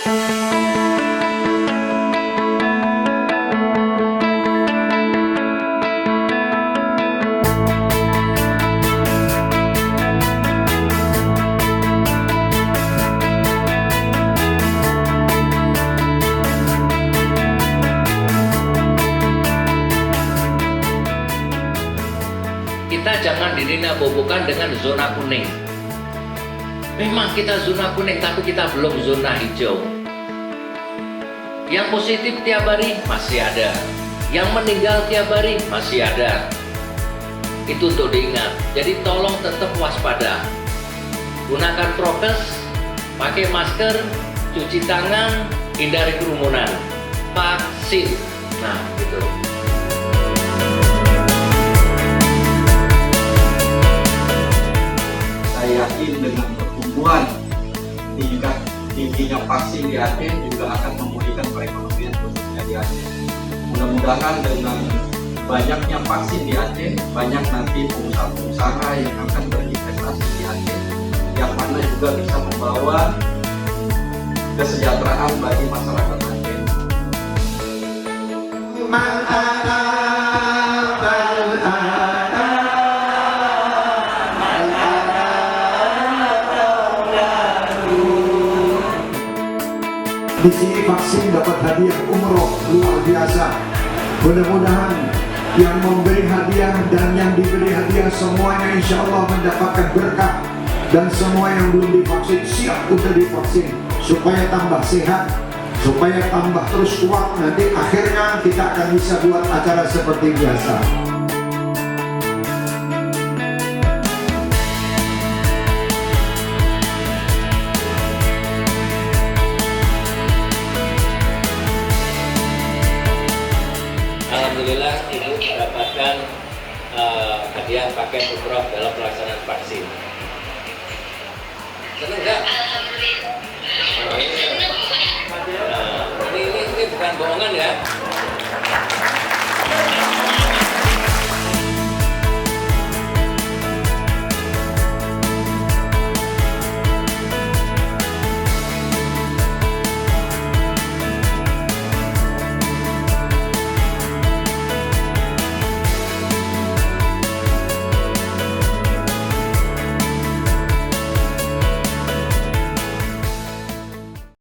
Kita jangan dirina-bobokan dengan zona kuning. Memang kita zona kuning, tapi kita belum zona hijau. Yang positif tiap hari masih ada, yang meninggal tiap hari masih ada. Itu untuk diingat. Jadi tolong tetap waspada. Gunakan prokes, pakai masker, cuci tangan, hindari kerumunan. Vaksin. Nah, gitu. Saya yakin dengan pertumbuhan tingginya vaksin di Aceh juga akan memulihkan perekonomian khususnya di Aceh. Mudah-mudahan dengan banyaknya vaksin di Aceh, banyak nanti pengusaha-pengusaha yang akan berinvestasi di Aceh, yang mana juga bisa membawa kesejahteraan bagi masyarakat Aceh. Di sini vaksin dapat hadiah umroh luar biasa. Mudah-mudahan yang memberi hadiah dan yang diberi hadiah semuanya insya Allah mendapatkan berkah, dan semua yang belum divaksin siap untuk divaksin supaya tambah sehat, supaya tambah terus kuat. Nanti akhirnya kita akan bisa buat acara seperti biasa. Alhamdulillah Ibu mendapatkan hadiah paket umroh dalam pelaksanaan vaksin.